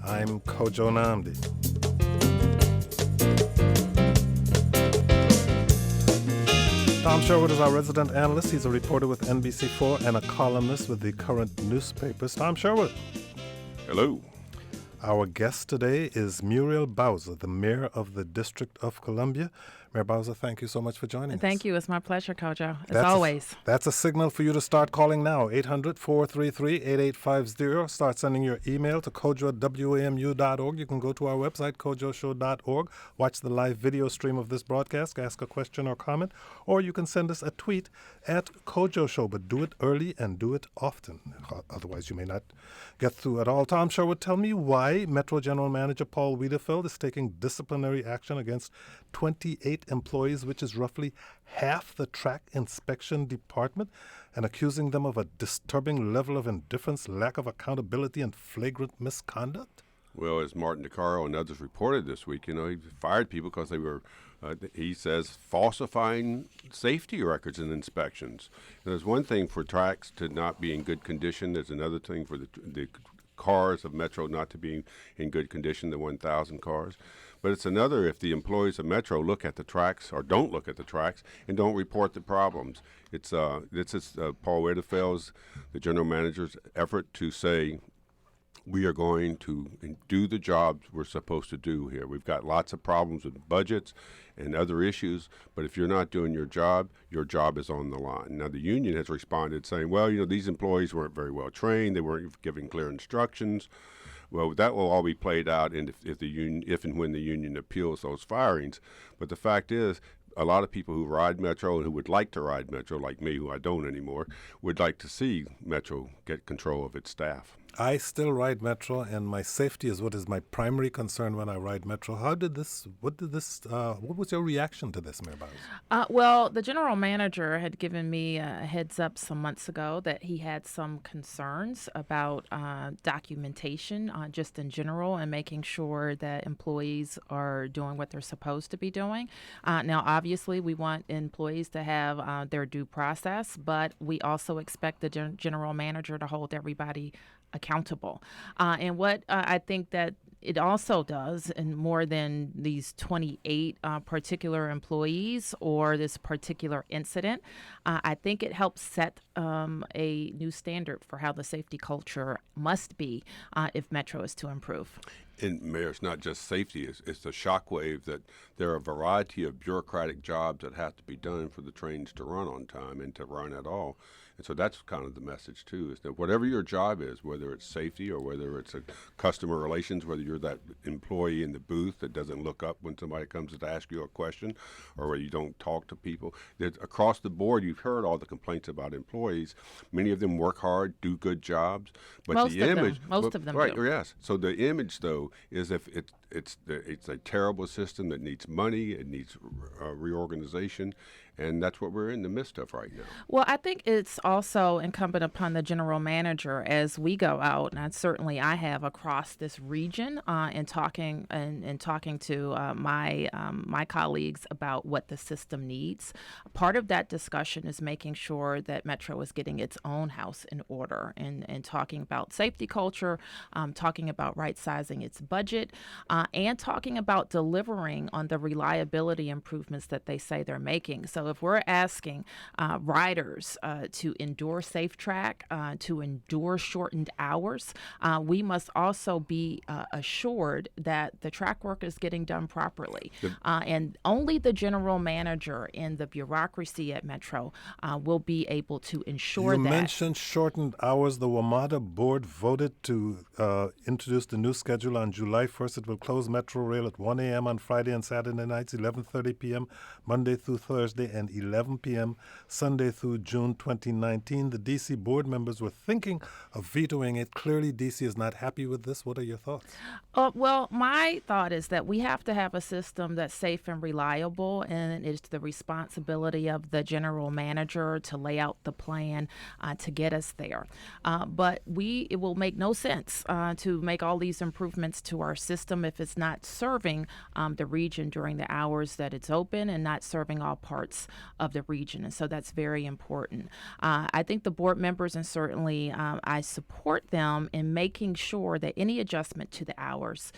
I'm Kojo Nnamdi. Tom Sherwood is our resident analyst. He's a reporter with NBC4 and a columnist with the current newspapers. Tom Sherwood. Hello. Our guest today is Muriel Bowser, the mayor of the District of Columbia. Mayor Bowser, thank you so much for joining us. Thank you. It's my pleasure, Kojo, as always. That's a signal for you to start calling now, 800-433-8850. Start sending your email to kojo@wamu.org. You can go to our website, kojoshow.org, watch the live video stream of this broadcast, ask a question or comment, or you can send us a tweet at Kojo Show, but do it early and do it often. Otherwise, you may not get through at all. Tom Sherwood, tell me why Metro General Manager Paul Wiedefeld is taking disciplinary action against 28 employees, which is roughly half the track inspection department, and accusing them of a disturbing level of indifference, lack of accountability, and flagrant misconduct? Well, as Martin DeCaro and others reported this week, he fired people because they were, he says, falsifying safety records and inspections. And there's one thing for tracks to not be in good condition. There's another thing for the cars of Metro not to be in good condition, the 1,000 cars. But it's another if the employees of Metro look at the tracks or don't look at the tracks and don't report the problems. This is Paul Wiedefeld's, the general manager's effort to say, we are going to do the jobs we're supposed to do here. We've got lots of problems with budgets and other issues, but if you're not doing your job is on the line. Now, the union has responded saying, well, these employees weren't very well trained. They weren't giving clear instructions. Well, that will all be played out if and when the union appeals those firings. But the fact is, a lot of people who ride Metro and who would like to ride Metro, like me, who I don't anymore, would like to see Metro get control of its staff. I still ride Metro, and my safety is what is my primary concern when I ride Metro. What was your reaction to this, Mayor Bowser? Well, the general manager had given me a heads up some months ago that he had some concerns about documentation just in general and making sure that employees are doing what they're supposed to be doing. Now, obviously, we want employees to have their due process, but we also expect the general manager to hold everybody accountable. And what I think that it also does, and more than these 28 particular employees or this particular incident, I think it helps set a new standard for how the safety culture must be if Metro is to improve. And Mayor, it's not just safety, it's the shockwave that there are a variety of bureaucratic jobs that have to be done for the trains to run on time and to run at all. And so that's kind of the message, too, is that whatever your job is, whether it's safety or whether it's a customer relations, whether you're that employee in the booth that doesn't look up when somebody comes to ask you a question or where you don't talk to people, across the board, you've heard all the complaints about employees. Many of them work hard, do good jobs. But most of them right, do. Yes. So the image, though, is if it's a terrible system that needs money, it needs reorganization, and that's what we're in the midst of right now. Well, I think it's also incumbent upon the general manager as we go out, and certainly I have across this region, and talking to my colleagues about what the system needs. Part of that discussion is making sure that Metro is getting its own house in order, and talking about safety culture, talking about right-sizing its budget, and talking about delivering on the reliability improvements that they say they're making. So if we're asking riders to endure safe track, to endure shortened hours, we must also be assured that the track work is getting done properly. And only the general manager and the bureaucracy at Metro will be able to ensure that. You mentioned shortened hours. The WMATA board voted to introduce the new schedule on July 1st. It will close Metro Rail at 1 a.m. on Friday and Saturday nights, 11:30 p.m. Monday through Thursday, and 11 p.m. Sunday through June 2019. The D.C. board members were thinking of vetoing it. Clearly, D.C. is not happy with this. What are your thoughts? Well, my thought is that we have to have a system that's safe and reliable, and it's the responsibility of the general manager to lay out the plan to get us there. But it will make no sense to make all these improvements to our system if it's not serving the region during the hours that it's open and not serving all parts of the region. And so that's very important. I think the board members, and certainly I support them in making sure that any adjustment to the hours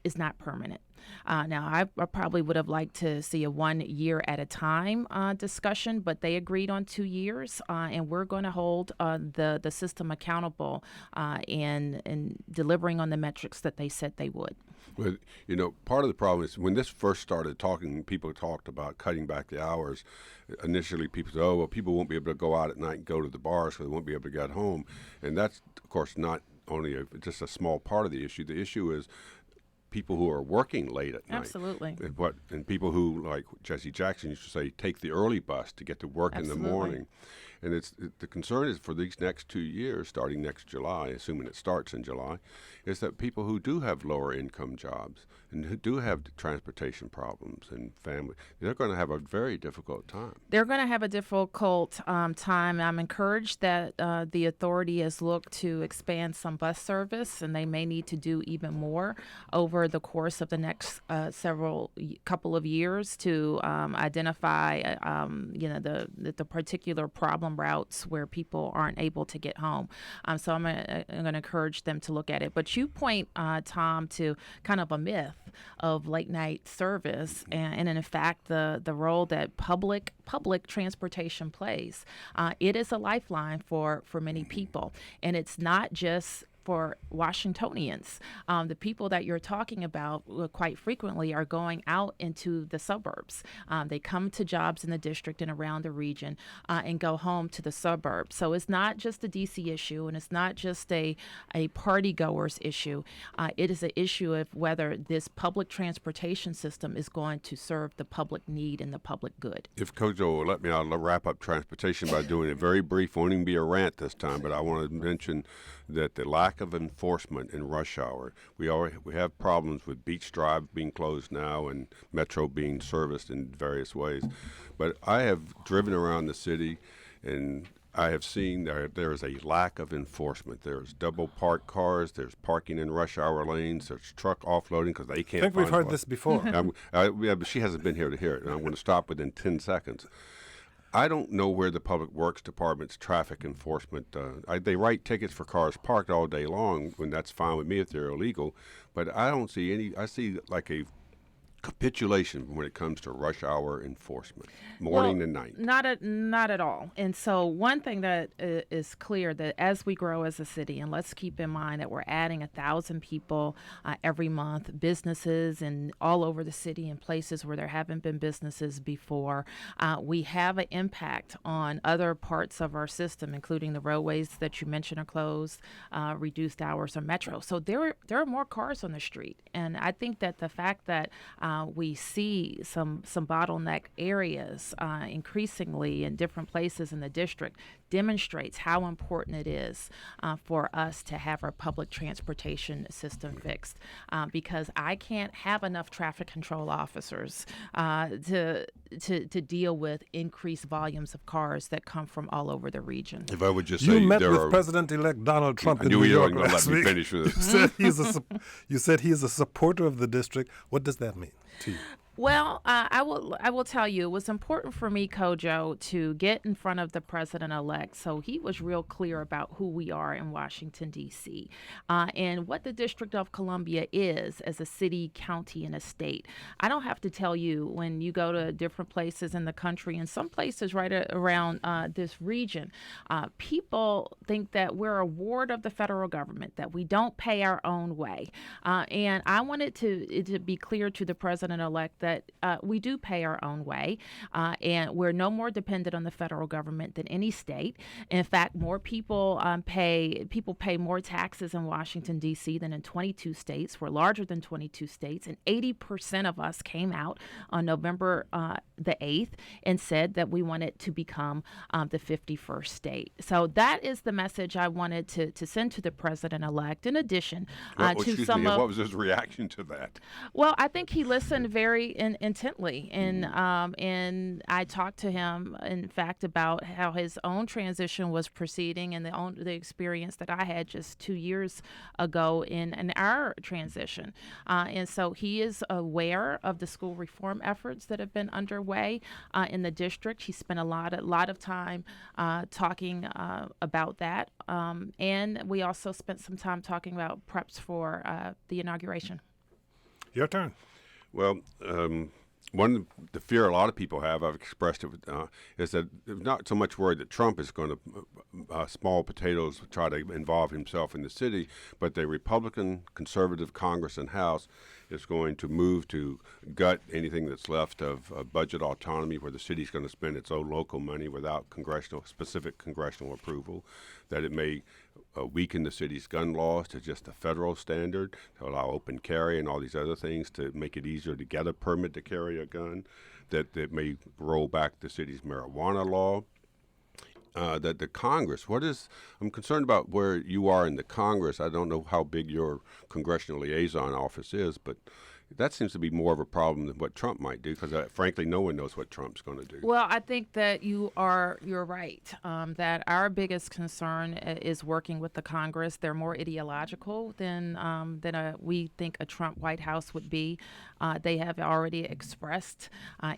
is not permanent. Now, I probably would have liked to see a 1 year at a time discussion, but they agreed on 2 years, and we're going to hold the system accountable in delivering on the metrics that they said they would. But, you know, part of the problem is when this first started talking, people talked about cutting back the hours. Initially, people said, oh, well, people won't be able to go out at night and go to the bars, so they won't be able to get home. And that's, of course, not only just a small part of the issue. The issue is people who are working late at night. Absolutely. And people who, like Jesse Jackson used to say, take the early bus to get to work in the morning. And the concern is for these next 2 years, starting next July, assuming it starts in July, is that people who do have lower income jobs and who do have transportation problems and family, they're going to have a very difficult time. They're going to have a difficult time. I'm encouraged that the authority has looked to expand some bus service, and they may need to do even more over the course of the next couple of years to identify, the particular problem routes where people aren't able to get home. So I'm going to encourage them to look at it. But you point, Tom, to kind of a myth of late night service, and in fact, the role that public transportation plays. It is a lifeline for many people, and it's not just for Washingtonians. The people that you're talking about quite frequently are going out into the suburbs. They come to jobs in the district and around the region and go home to the suburbs. So it's not just a DC issue, and it's not just a party goers issue. It is an issue of whether this public transportation system is going to serve the public need and the public good. If Kojo will let me, I'll wrap up transportation by doing it very brief. Won't even be a rant this time, but I want to mention that the lack of enforcement in rush hour. We have problems with Beach Drive being closed now and Metro being serviced in various ways. But I have driven around the city, and I have seen there is a lack of enforcement. There's double parked cars. There's parking in rush hour lanes. There's truck offloading because they can't. I think we've heard this before. Yeah, but she hasn't been here to hear it, and I'm going to stop within 10 seconds. I don't know where the Public Works Department's traffic enforcement, they write tickets for cars parked all day long, when that's fine with me if they're illegal, but I don't see any, I see like a capitulation when it comes to rush hour enforcement, morning and night. Not at all. And so one thing that is clear, that as we grow as a city, and let's keep in mind that we're adding 1,000 people every month, businesses and all over the city in places where there haven't been businesses before, we have an impact on other parts of our system, including the roadways that you mentioned are closed, reduced hours on Metro. So there are more cars on the street. And I think that the fact that we see some bottleneck areas increasingly in different places in the district demonstrates how important it is for us to have our public transportation system fixed, because I can't have enough traffic control officers to deal with increased volumes of cars that come from all over the region. If I would just You say met with President-elect Donald Trump in New York last week. Let me finish with this. You said he's a supporter of the district. What does that mean to you? Well, I will tell you, it was important for me, Kojo, to get in front of the president-elect so he was real clear about who we are in Washington, D.C., and what the District of Columbia is as a city, county, and a state. I don't have to tell you, when you go to different places in the country, and some places right around this region, people think that we're a ward of the federal government, that we don't pay our own way. And I wanted to be clear to the president-elect that we do pay our own way, and we're no more dependent on the federal government than any state. In fact, more people pay more taxes in Washington, D.C. than in 22 states. We're larger than 22 states, and 80% of us came out on November the 8th and said that we wanted to become the 51st state. So that is the message I wanted to send to the president-elect. In addition what was his reaction to that? Well, I think he listened very intently, and I talked to him, in fact, about how his own transition was proceeding and the experience that I had just 2 years ago in our transition, and so he is aware of the school reform efforts that have been underway in the district. He spent a lot of time talking about that, and we also spent some time talking about preps for the inauguration. Your turn. Well, one of the fear a lot of people have, I've expressed it, is that they're not so much worried that Trump is going to small potatoes try to involve himself in the city, but the Republican conservative Congress and House is going to move to gut anything that's left of budget autonomy, where the city's going to spend its own local money without specific congressional approval, that it may weaken the city's gun laws to just a federal standard, to allow open carry and all these other things, to make it easier to get a permit to carry a gun, that may roll back the city's marijuana law. That the Congress, I'm concerned about where you are in the Congress. I don't know how big your congressional liaison office is, but that seems to be more of a problem than what Trump might do, because frankly, no one knows what Trump's going to do. Well, I think that you're right. That our biggest concern is working with the Congress. They're more ideological than we think a Trump White House would be. They have already expressed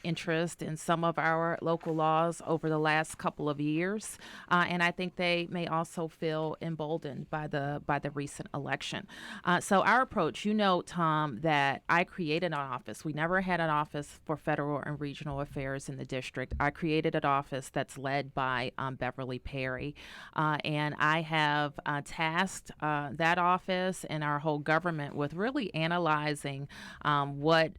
interest in some of our local laws over the last couple of years, and I think they may also feel emboldened by the recent election. So our approach, Tom, that I created an office. We never had an office for federal and regional affairs in the district. I created an office that's led by Beverly Perry, and I have tasked that office and our whole government with really analyzing what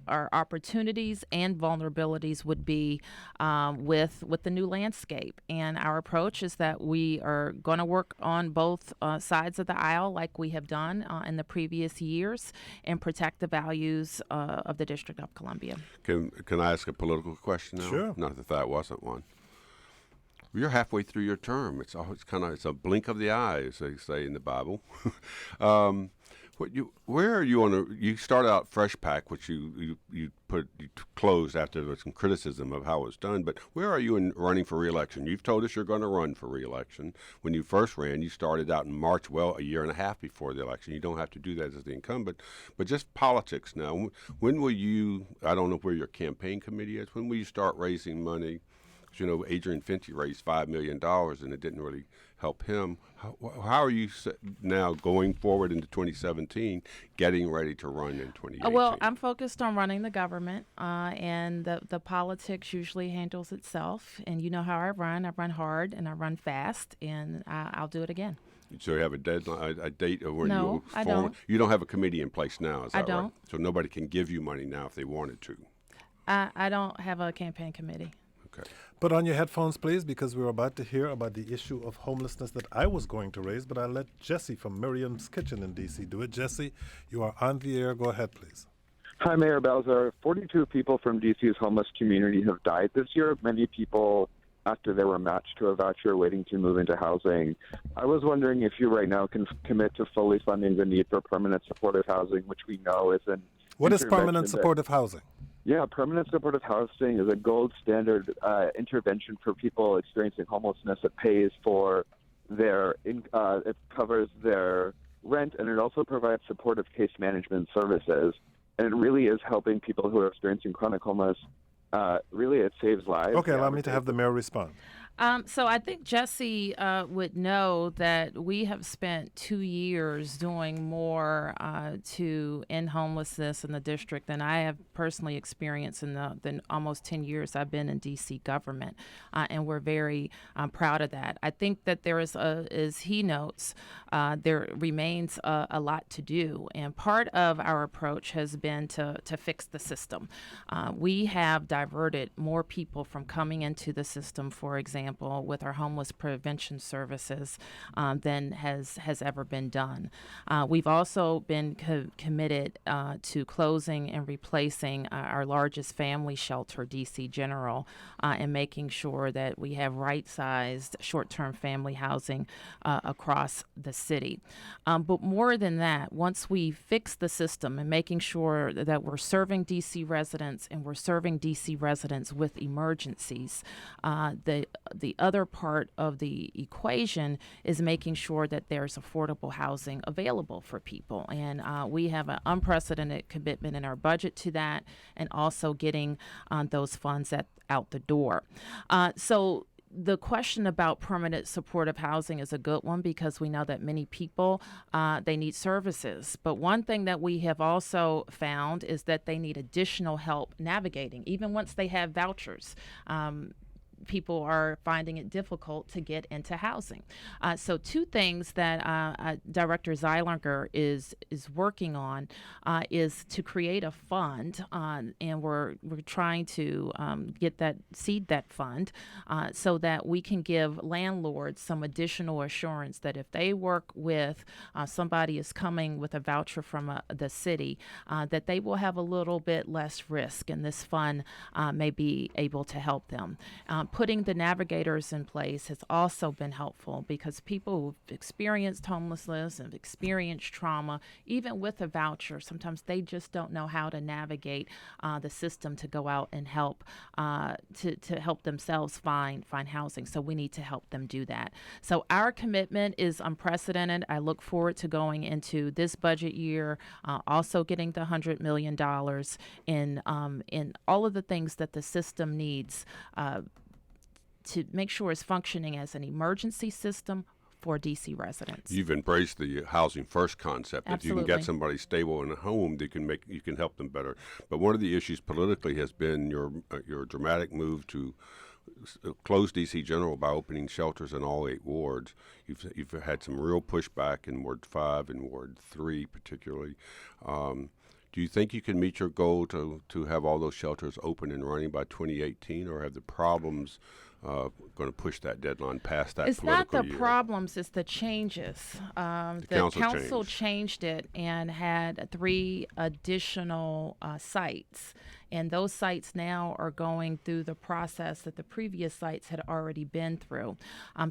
our opportunities and vulnerabilities would be with the new landscape. And our approach is that we are going to work on both sides of the aisle, like we have done in the previous years, and protect the values of the District of Columbia. Can I ask a political question now? Sure. Not that wasn't one. You're halfway through your term. It's a blink of the eye, as they say in the Bible. Where are you you start out Fresh Pack, which you closed after there was some criticism of how it was done, but where are you in running for re-election? You've told us you're going to run for re-election. When you first ran, you started out in March, a year and a half before the election. You don't have to do that as the incumbent, but just politics now. When will you, I don't know where your campaign committee is, when will you start raising money? Because, Adrian Fenty raised $5 million and it didn't really help him. How are you now going forward into 2017, getting ready to run in 2018? Well, I'm focused on running the government, and the politics usually handles itself. And you know how I run. I run hard and I run fast, and I'll do it again. So you have a deadline, a date of when No, I don't. You don't have a committee in place now, is that I don't. right? So nobody can give you money now if they wanted to. I don't have a campaign committee. Okay. Put on your headphones, please, because we're about to hear about the issue of homelessness that I was going to raise, but I'll let Jesse from Miriam's Kitchen in D.C. do it. Jesse, you are on the air. Go ahead, please. Hi, Mayor Balzer. 42 people from D.C.'s homeless community have died this year. Many people after they were matched to a voucher waiting to move into housing. I was wondering if you right now can commit to fully funding the need for permanent supportive housing, which we know is an What is permanent intervention supportive housing? Yeah, permanent supportive housing is a gold standard intervention for people experiencing homelessness. It pays for it covers their rent, and it also provides supportive case management services. And it really is helping people who are experiencing chronic homeless. Really, it saves lives. Okay, allow me to have the mayor respond. So I think Jesse would know that we have spent 2 years doing more to end homelessness in the district than I have personally experienced in the almost 10 years I've been in D.C. government, and we're very proud of that. I think that there is, as he notes, there remains a lot to do, and part of our approach has been to fix the system. We have diverted more people from coming into the system, for example, example, with our homeless prevention services than has ever been done. We've also been committed to closing and replacing our largest family shelter, DC General, and making sure that we have right-sized short-term family housing across the city. But more than that, once we fix the system and making sure that we're serving DC residents and we're serving DC residents with emergencies, the other part of the equation is making sure that there's affordable housing available for people. And we have an unprecedented commitment in our budget to that, and also getting those funds out the door. So the question about permanent supportive housing is a good one, because we know that many people, they need services. But one thing that we have also found is that they need additional help navigating, even once they have vouchers. People are finding it difficult to get into housing. So two things that Director Zeilinger is working on is to create a fund, and we're trying to seed that fund so that we can give landlords some additional assurance that if they work with somebody is coming with a voucher from the city, that they will have a little bit less risk, and this fund may be able to help them. Putting the navigators in place has also been helpful, because people who've experienced homelessness and experienced trauma, even with a voucher, sometimes they just don't know how to navigate the system to go out and help to help themselves find housing. So we need to help them do that. So our commitment is unprecedented. I look forward to going into this budget year, also getting the $100 million in all of the things that the system needs to make sure it's functioning as an emergency system for DC residents. You've embraced the housing first concept. Absolutely. If you can get somebody stable in a home, you can help them better. But one of the issues politically has been your dramatic move to close DC General by opening shelters in all 8 wards. You've had some real pushback in Ward 5 and Ward 3 particularly. Do you think you can meet your goal to have all those shelters open and running by 2018, or have the problems going to push that deadline past that it's political not the year? problems, it's the changes. The council changed it and had 3 additional sites. And those sites now are going through the process that the previous sites had already been through.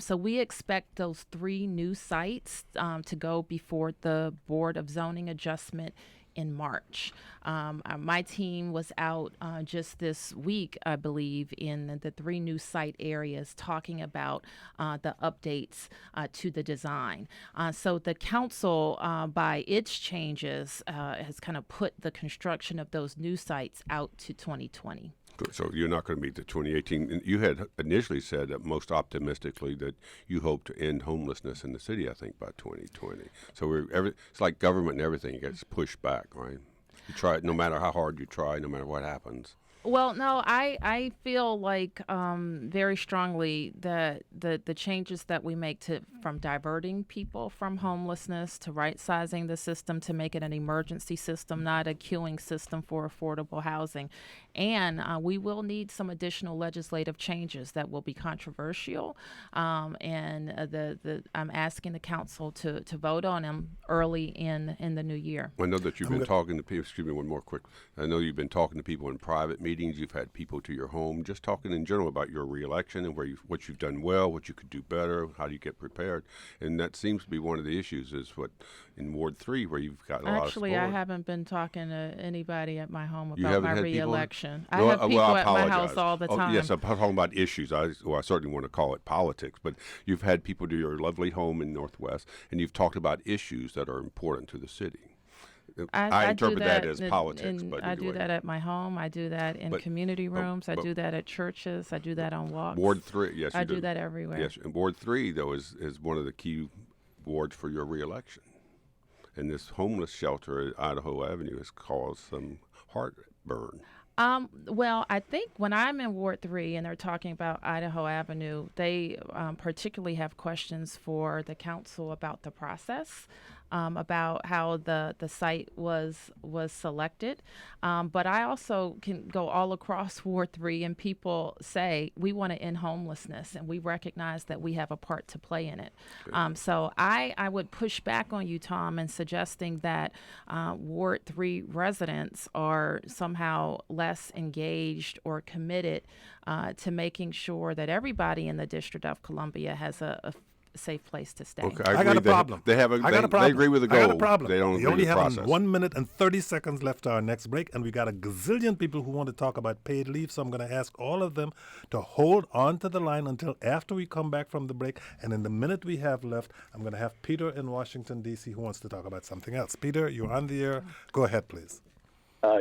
So we expect those 3 new sites to go before the Board of Zoning Adjustment in March. My team was out just this week, I believe, in the 3 new site areas talking about the updates to the design. So the council, by its changes, has kind of put the construction of those new sites out to 2020. So you're not going to meet the 2018. And you had initially said that most optimistically that you hope to end homelessness in the city, I think, by 2020. So it's like government and everything gets pushed back, right? You try, no matter how hard you try, no matter what happens. Well, no, I feel like very strongly that the changes that we make from diverting people from homelessness to right-sizing the system to make it an emergency system, not a queuing system for affordable housing. And we will need some additional legislative changes that will be controversial. And I'm asking the council to vote on them early in the new year. I know that you've been talking to people. Excuse me, one more quick. I know you've been talking to people in private meetings. You've had people to your home, just talking in general about your reelection and what you've done well, what you could do better, how do you get prepared. And that seems to be one of the issues is what in Ward 3 where you've got a lot of support. Actually, I haven't been talking to anybody at my home You about haven't my had people? reelection. No, I have people I at my apologize. house all the time. Oh, yes, I'm talking about issues. I certainly want to call it politics, but you've had people to your lovely home in Northwest, and you've talked about issues that are important to the city. I interpret that as politics, but I do that at my home. I do that in community rooms. I do that at churches. I do that on walks. Ward 3, yes, I do that everywhere. Yes, and Ward 3 though is one of the key wards for your reelection, and this homeless shelter at Idaho Avenue has caused some heartburn. Well, I think when I'm in Ward 3 and they're talking about Idaho Avenue, they particularly have questions for the council about the process. about how the site was selected. But I also can go all across Ward 3, and people say we want to end homelessness, and we recognize that we have a part to play in it. So I would push back on you, Tom, in suggesting that Ward 3 residents are somehow less engaged or committed to making sure that everybody in the District of Columbia has a safe place to stay. Okay, I got a problem. They have a. I got a problem. They agree with the I goal. got a problem. They don't We agree only with the have process. 1 minute and 30 seconds left to our next break, and we got a gazillion people who want to talk about paid leave. So I'm going to ask all of them to hold on to the line until after we come back from the break. And in the minute we have left, I'm going to have Peter in Washington, D.C., who wants to talk about something else. Peter, you're on the air. Go ahead, please.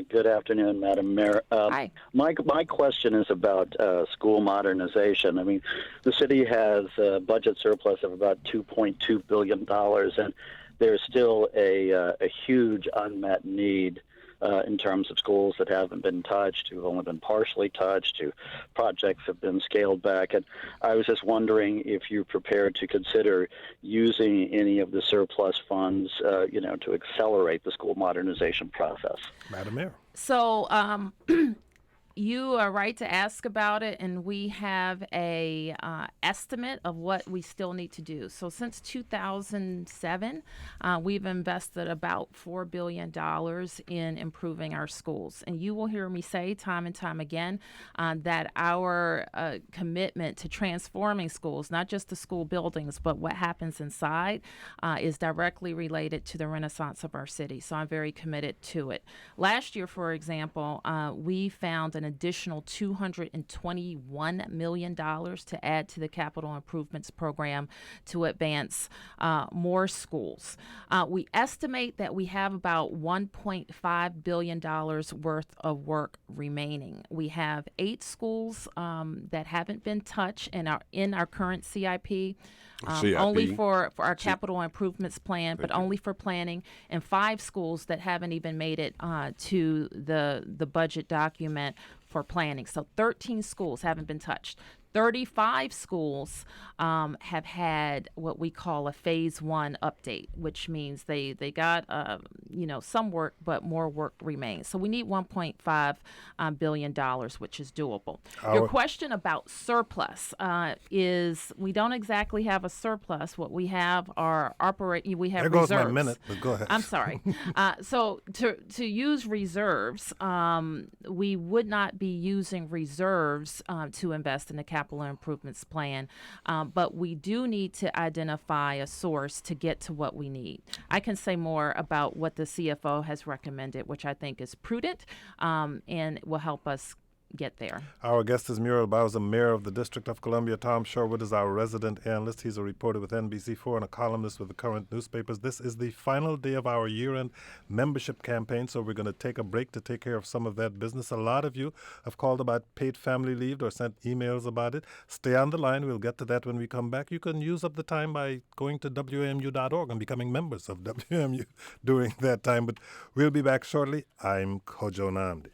Good afternoon, Madam Mayor. Hi. My question is about school modernization. I mean, the city has a budget surplus of about $2.2 billion, and there's still a huge unmet need in terms of schools that haven't been touched, who've only been partially touched, who projects have been scaled back. And I was just wondering if you're prepared to consider using any of the surplus funds, to accelerate the school modernization process. Madam Mayor. So you are right to ask about it, and we have a estimate of what we still need to do. So since 2007, we've invested about $4 billion in improving our schools. And you will hear me say time and time again that our commitment to transforming schools, not just the school buildings, but what happens inside, is directly related to the renaissance of our city. So I'm very committed to it. Last year, for example, we found an additional $221 million to add to the capital improvements program to advance more schools. We estimate that we have about $1.5 billion worth of work remaining. We have 8 schools that haven't been touched in our current CIP. CIP. Only for our capital improvements plan, but only for planning, and 5 schools that haven't even made it to the budget document for planning. So 13 schools haven't been touched. 35 schools have had what we call a phase 1 update, which means they got some work, but more work remains. So we need $1.5 billion, which is doable. Your question about surplus is we don't exactly have a surplus. What we have are we have There goes reserves. my minute, but go ahead. I'm sorry. So to use reserves, we would not be using reserves to invest in the capital improvements plan, but we do need to identify a source to get to what we need. I can say more about what the CFO has recommended, which I think is prudent and will help us get there. Our guest is Muriel Bowser, Mayor of the District of Columbia. Tom Sherwood is our resident analyst. He's a reporter with NBC4 and a columnist with the current newspapers. This is the final day of our year-end membership campaign, so we're going to take a break to take care of some of that business. A lot of you have called about paid family leave or sent emails about it. Stay on the line. We'll get to that when we come back. You can use up the time by going to WAMU.org and becoming members of WAMU during that time. But we'll be back shortly. I'm Kojo Nnamdi.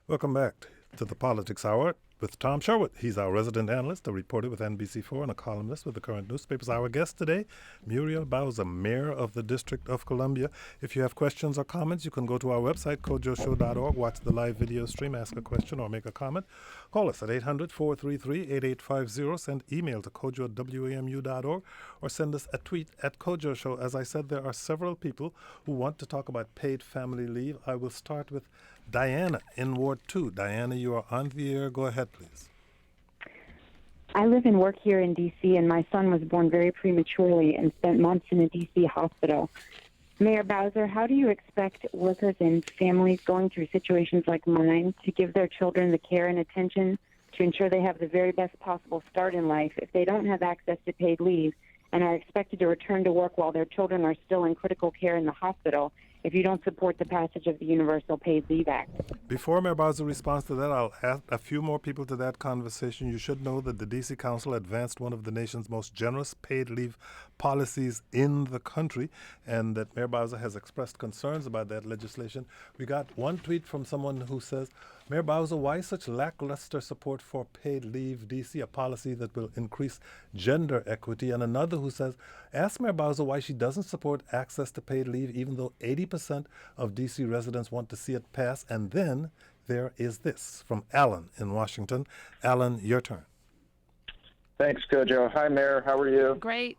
Welcome back to the Politics Hour with Tom Sherwood. He's our resident analyst, a reporter with NBC4, and a columnist with the current newspapers. Our guest today, Muriel Bowser, Mayor of the District of Columbia. If you have questions or comments, you can go to our website, kojoshow.org, watch the live video stream, ask a question, or make a comment. Call us at 800-433-8850. Send email to kojo@wamu.org, or send us a tweet at Kojo Show. As I said, there are several people who want to talk about paid family leave. I will start with Diana in Ward 2. Diana, you are on the air. Go ahead, please. I live and work here in D.C., and my son was born very prematurely and spent months in a D.C. hospital. Mayor Bowser, how do you expect workers and families going through situations like mine to give their children the care and attention to ensure they have the very best possible start in life if they don't have access to paid leave and are expected to return to work while their children are still in critical care in the hospital if you don't support the passage of the Universal Paid Leave Act? Before Mayor Bowser responds to that, I'll add a few more people to that conversation. You should know that the D.C. Council advanced one of the nation's most generous paid leave policies in the country, and that Mayor Bowser has expressed concerns about that legislation. We got one tweet from someone who says, Mayor Bowser, why such lackluster support for paid leave, D.C., a policy that will increase gender equity? And another who says, ask Mayor Bowser why she doesn't support access to paid leave, even though 80% of D.C. residents want to see it pass. And then there is this from Alan in Washington. Alan, your turn. Thanks, Kojo. Hi, Mayor. How are you? Great.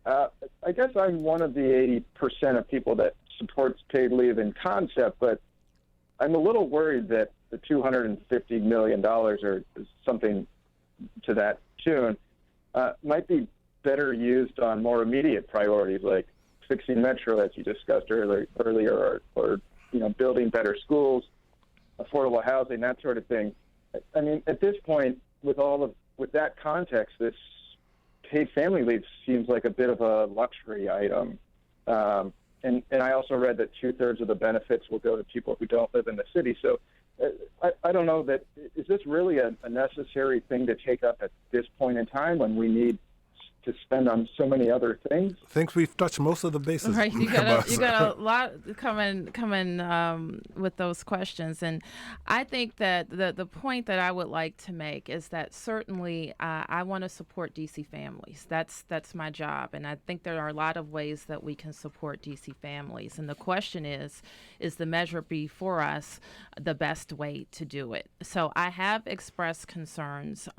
I guess I'm one of the 80% of people that supports paid leave in concept, but I'm a little worried that the $250 million or something to that tune might be better used on more immediate priorities like fixing Metro, as you discussed earlier, or building better schools, affordable housing, that sort of thing. I mean, at this point, with that context, this paid family leave seems like a bit of a luxury item. And I also read that 2/3 of the benefits will go to people who don't live in the city. So I don't know is this really a necessary thing to take up at this point in time when we need to spend on so many other things? I think we've touched most of the bases. Right, you got a lot coming with those questions, and I think that the point that I would like to make is that certainly I want to support DC families. That's my job, and I think there are a lot of ways that we can support DC families. And the question is the measure before us the best way to do it? So I have expressed concerns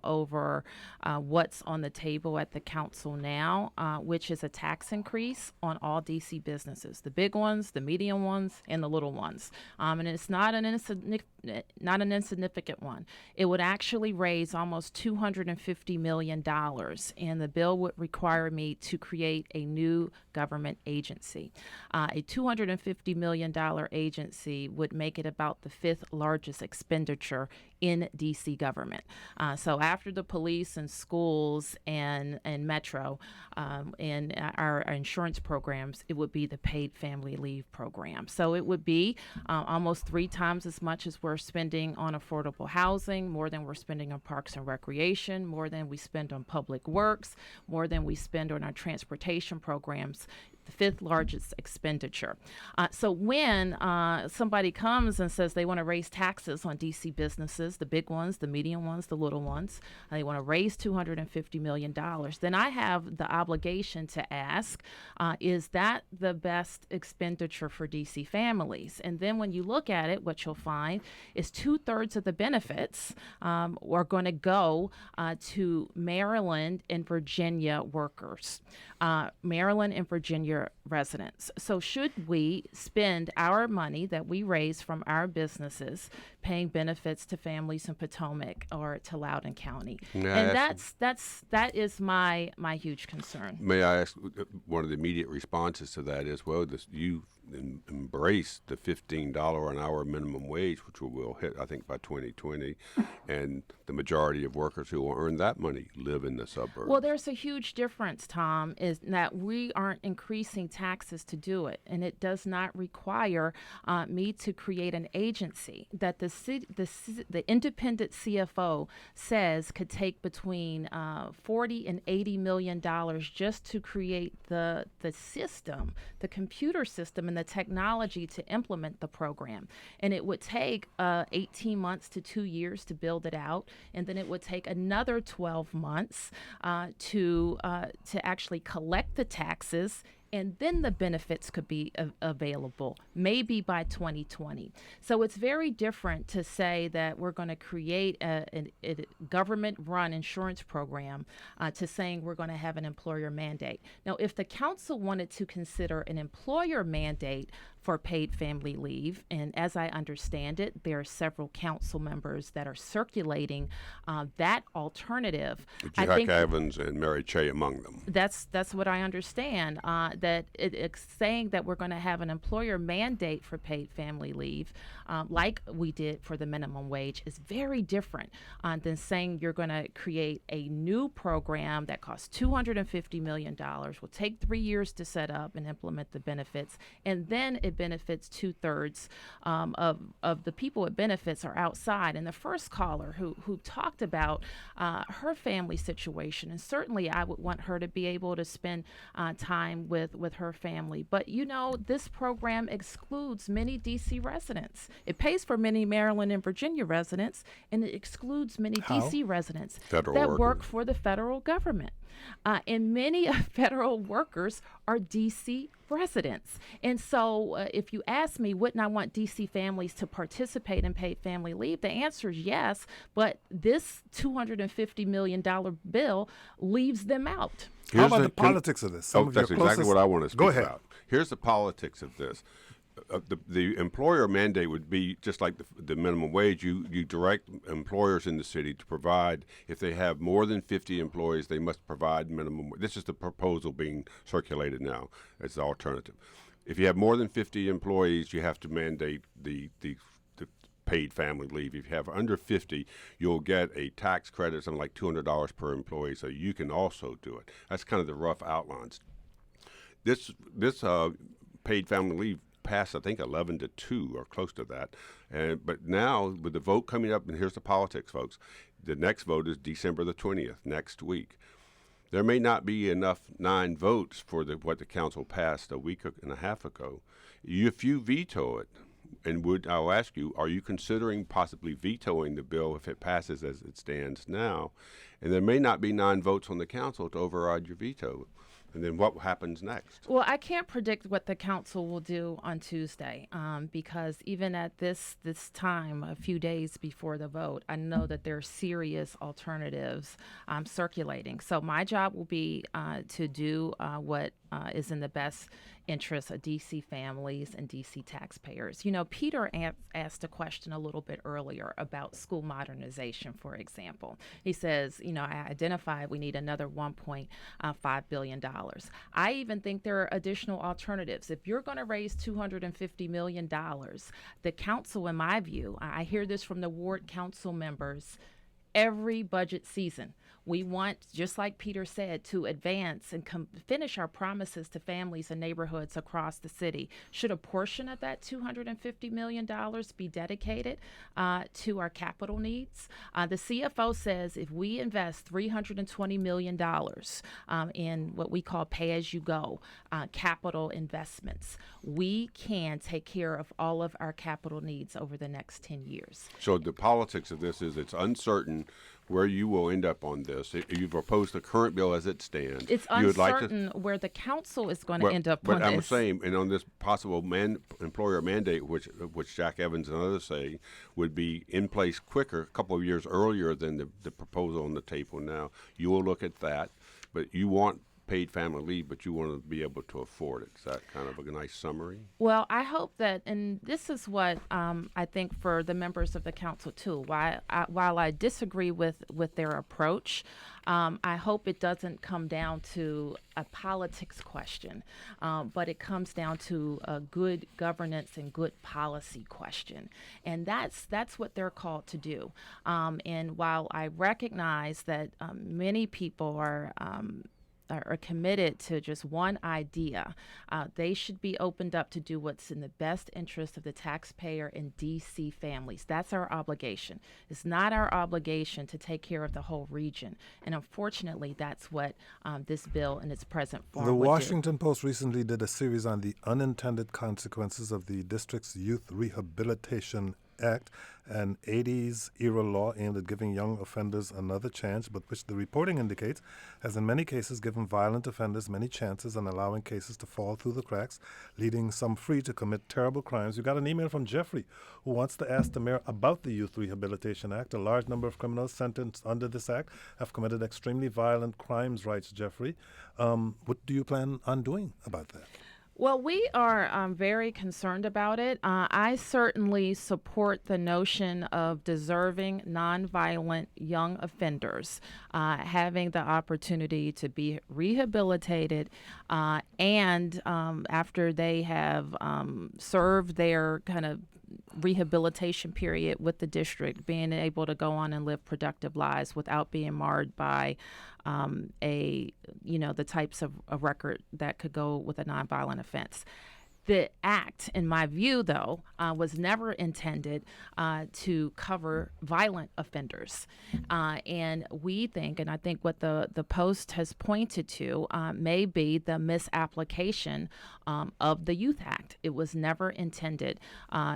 over what's on the table at the council now, which is a tax increase on all DC businesses, the big ones, the medium ones, and the little ones. And it's not an insignificant one. It would actually raise almost $250 million, and the bill would require me to create a new government agency. A $250 million agency would make it about the 5th largest expenditure in DC government. So after the police and schools and Metro and our insurance programs, it would be the paid family leave program. So it would be almost 3 times as much as we're spending on affordable housing, more than we're spending on parks and recreation, more than we spend on public works, more than we spend on our transportation programs. The 5th largest expenditure. So when somebody comes and says they want to raise taxes on DC businesses, the big ones, the medium ones, the little ones, they want to raise $250 million, then I have the obligation to ask, is that the best expenditure for DC families? And then when you look at it, what you'll find is 2/3 of the benefits are going to go to Maryland and Virginia workers, Maryland and Virginia residents. So should we spend our money that we raise from our businesses paying benefits to families in Potomac or to Loudoun County? And that is my huge concern. May I ask, one of the immediate responses to that is, well, you embrace the $15 an hour minimum wage, which will hit, I think, by 2020, and the majority of workers who will earn that money live in the suburbs. Well, there's a huge difference, Tom, is that we aren't increasing increasing taxes to do it, and it does not require me to create an agency that the independent CFO says could take between 40 and 80 million dollars just to create the system, the computer system, and the technology to implement the program. And it would take 18 months to 2 years to build it out, and then it would take another 12 months to actually collect the taxes, and then the benefits could be available, maybe by 2020. So it's very different to say that we're going to create a government-run insurance program to saying we're going to have an employer mandate. Now, if the council wanted to consider an employer mandate for paid family leave, and as I understand it, there are several council members that are circulating that alternative. Jack Evans and Mary Chey among them. That's what I understand. That it's saying that we're going to have an employer mandate for paid family leave, like we did for the minimum wage, is very different than saying you're going to create a new program that costs $250 million, will take 3 years to set up and implement the benefits, and then it benefits 2/3 of the people it benefits are outside. And the first caller who talked about her family situation, and certainly I would want her to be able to spend time with her family. But you know, this program excludes many DC residents. It pays for many Maryland and Virginia residents, and it excludes many DC residents Federal that workers. work for the federal government. And many federal workers are DC residents. And so if you ask me, wouldn't I want DC families to participate in paid family leave? The answer is yes, but this $250 million bill leaves them out. How about the politics of this? Some of That's your exactly closest- what I want to speak Go ahead. about. Here's the politics of this. The employer mandate would be just like the minimum wage. You direct employers in the city to provide, if they have more than 50 employees, they must provide minimum. This is the proposal being circulated now as the alternative. If you have more than 50 employees, you have to mandate the paid family leave. If you have under 50, you'll get a tax credit, something like $200 per employee, so you can also do it. That's kind of the rough outlines. This paid family leave passed, I think, 11-2 or close to that. But now, with the vote coming up, and here's the politics, folks, the next vote is December the 20th, next week. There may not be enough 9 votes for what the council passed a week and a half ago. If you veto it, and I'll ask you, are you considering possibly vetoing the bill if it passes as it stands now? And there may not be 9 votes on the council to override your veto. And then what happens next? Well, I can't predict what the council will do on Tuesday because even at this time, a few days before the vote, I know that there are serious alternatives circulating. So my job will be to do what is in the best interest of DC families and DC taxpayers. You know, Peter asked a question a little bit earlier about school modernization, for example. He says, you know, I identified we need another $1.5 billion. I even think there are additional alternatives. If you're going to raise $250 million, the council, in my view, I hear this from the ward council members every budget season. We want, just like Peter said, to advance and finish our promises to families and neighborhoods across the city. Should a portion of that $250 million be dedicated to our capital needs? The CFO says if we invest $320 million in what we call pay-as-you-go capital investments, we can take care of all of our capital needs over the next 10 years. So the politics of this is it's uncertain where you will end up on this. You've opposed the current bill as it stands. It's uncertain where the council is going to end up on this. But I'm this. saying, and on this possible employer mandate, which Jack Evans and others say would be in place quicker, a couple of years earlier than the proposal on the table now, you will look at that. But you want paid family leave, but you want to be able to afford it. Is that kind of a nice summary? Well, I hope that, and this is what I think for the members of the council too, while I disagree with their approach, I hope it doesn't come down to a politics question, but it comes down to a good governance and good policy question. And that's what they're called to do. And while I recognize that many people are are committed to just one idea, they should be opened up to do what's in the best interest of the taxpayer and DC families. That's our obligation. It's not our obligation to take care of the whole region. And unfortunately, that's what this bill in its present form The would do. Washington Post recently did a series on the unintended consequences of the district's Youth Rehabilitation Act, an 80s era law aimed at giving young offenders another chance, but which the reporting indicates has in many cases given violent offenders many chances and allowing cases to fall through the cracks, leading some free to commit terrible crimes. You got an email from Jeffrey, who wants to ask the mayor about the Youth Rehabilitation Act. A large number of criminals sentenced under this act have committed extremely violent crimes, writes Jeffrey. What do you plan on doing about that? Well, we are very concerned about it. I certainly support the notion of deserving nonviolent young offenders having the opportunity to be rehabilitated and after they have served their kind of rehabilitation period with the district, being able to go on and live productive lives without being marred by the types of a record that could go with a nonviolent offense. The act, in my view, though, was never intended to cover violent offenders. And we think, and I think what the Post has pointed to may be the misapplication of the Youth Act. It was never intended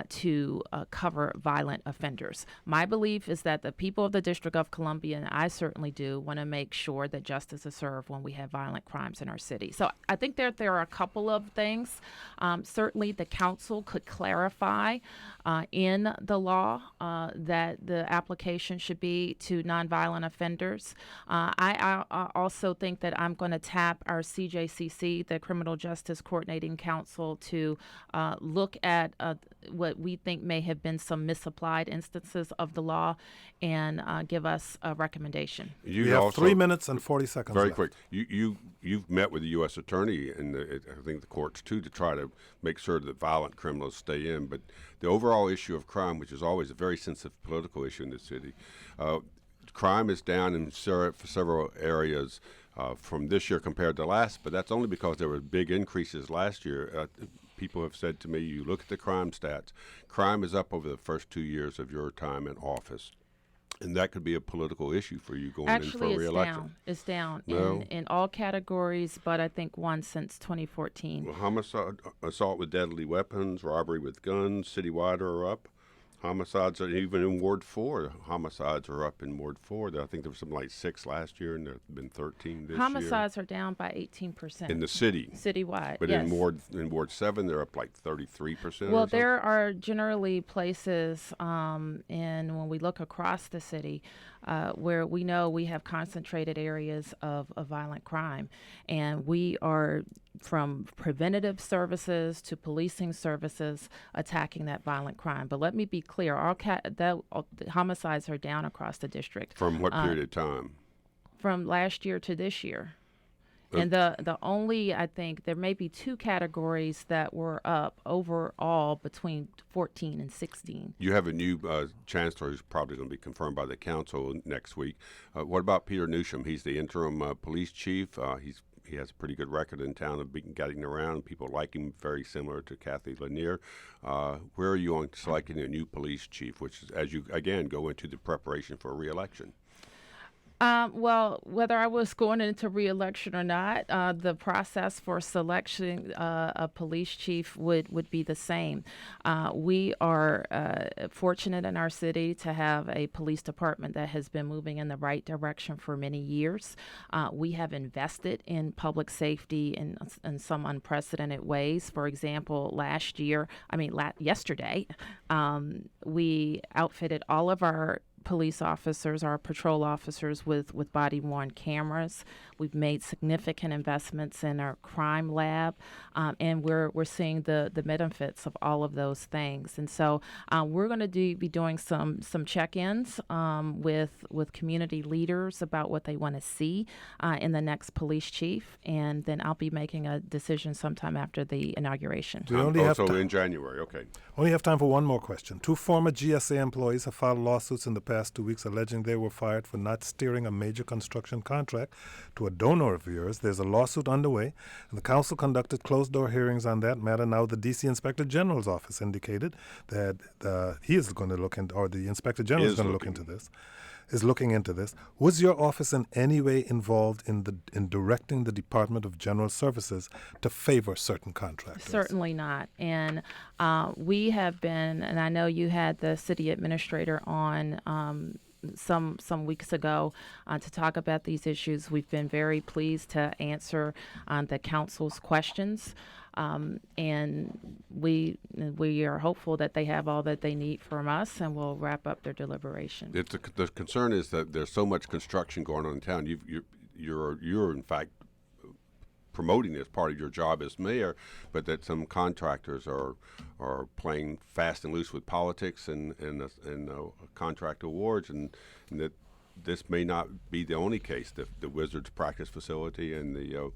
to cover violent offenders. My belief is that the people of the District of Columbia, and I certainly do, want to make sure that justice is served when we have violent crimes in our city. So I think there are a couple of things. Certainly, the council could clarify in the law that the application should be to nonviolent offenders. I also think that I'm going to tap our CJCC, the Criminal Justice Coordinating Council, to look at what we think may have been some misapplied instances of the law and give us a recommendation. You have 3 minutes and 40 seconds Very left. quick. You've met with the U.S. Attorney and I think the courts too to try to make sure that violent criminals stay in. But the overall issue of crime, which is always a very sensitive political issue in the city, crime is down in several areas from this year compared to last. But that's only because there were big increases last year. People have said to me, you look at the crime stats, crime is up over the first 2 years of your time in office. And that could be a political issue for you going in for a re-election. It's down No? in all categories, but I think one since 2014. Well, homicide, assault with deadly weapons, robbery with guns, citywide are up. Homicides, are even in Ward 4, homicides are up in Ward 4. I think there was something like 6 last year, and there have been 13 this Homicides are down by 18%. year. In the city. Citywide, But yes. in Ward 7, they're up like 33%. Well, or something. there are generally places, and when we look across the city, where we know we have concentrated areas of violent crime, and we are, from preventative services to policing services, attacking that violent crime. But let me be clear: the homicides are down across the district. From what period of time? From last year to this year. And the only, I think, there may be 2 categories that were up overall between 14 and 16. You have a new chancellor who's probably going to be confirmed by the council next week. What about Peter Newsham? He's the interim police chief. He has a pretty good record in town of getting around. People like him, very similar to Kathy Lanier. Where are you on selecting a new police chief, which is, as you, again, go into the preparation for a re-election? Well, whether I was going into re-election or not, the process for selection a police chief would be the same. We are fortunate in our city to have a police department that has been moving in the right direction for many years. We have invested in public safety in some unprecedented ways. For example, yesterday, we outfitted all of our police officers, our patrol officers, with body-worn cameras. We've made significant investments in our crime lab, and we're seeing the benefits of all of those things. And so we're going to be doing some check-ins with community leaders about what they want to see in the next police chief, and then I'll be making a decision sometime after the inauguration. We only have in January, okay. Only have time for one more question. 2 former GSA employees have filed lawsuits in the past 2 weeks alleging they were fired for not steering a major construction contract to a donor of yours. There's a lawsuit underway, and the council conducted closed-door hearings on that matter. Now, the D.C. Inspector General's office indicated that he is going to look into, or the Inspector General is going to look into this. Is looking into this. Was your office in any way involved in directing the Department of General Services to favor certain contractors? Certainly not. And we have been, and I know you had the city administrator on some weeks ago to talk about these issues. We've been very pleased to answer the council's questions. And we are hopeful that they have all that they need from us, and we'll wrap up their deliberation. The concern is that there's so much construction going on in town. You're in fact promoting this part of your job as mayor, but that some contractors are playing fast and loose with politics and contract awards, and that this may not be the only case. The Wizards practice facility and the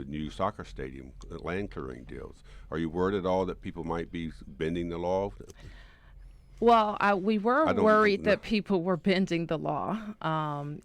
new soccer stadium land clearing deals. Are you worried at all that people might be bending the law? Well, we were worried that people were bending the law,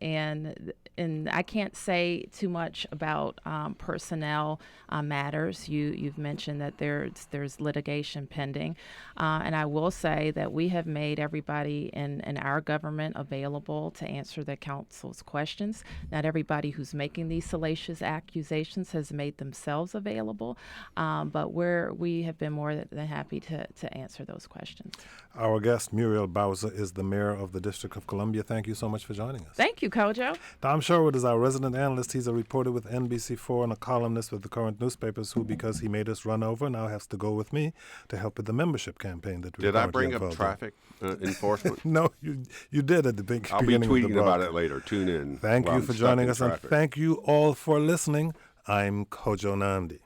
and I can't say too much about personnel matters. You've mentioned that there's litigation pending, and I will say that we have made everybody in our government available to answer the council's questions. Not everybody who's making these salacious accusations has made themselves available, but we have been more than happy to answer those questions. Our guest, Muriel Bowser, is the mayor of the District of Columbia. Thank you so much for joining us. Thank you, Kojo. Tom Sherwood is our resident analyst. He's a reporter with NBC4 and a columnist with the current newspapers who, because he made us run over, now has to go with me to help with the membership campaign that we're Did I currently bring up involved in. traffic enforcement? No, you did at the beginning I'll of be the tweeting about broadcast. it later. Tune in. Thank while you I'm for stuck joining in us, and traffic. thank you all for listening. I'm Kojo Nandi.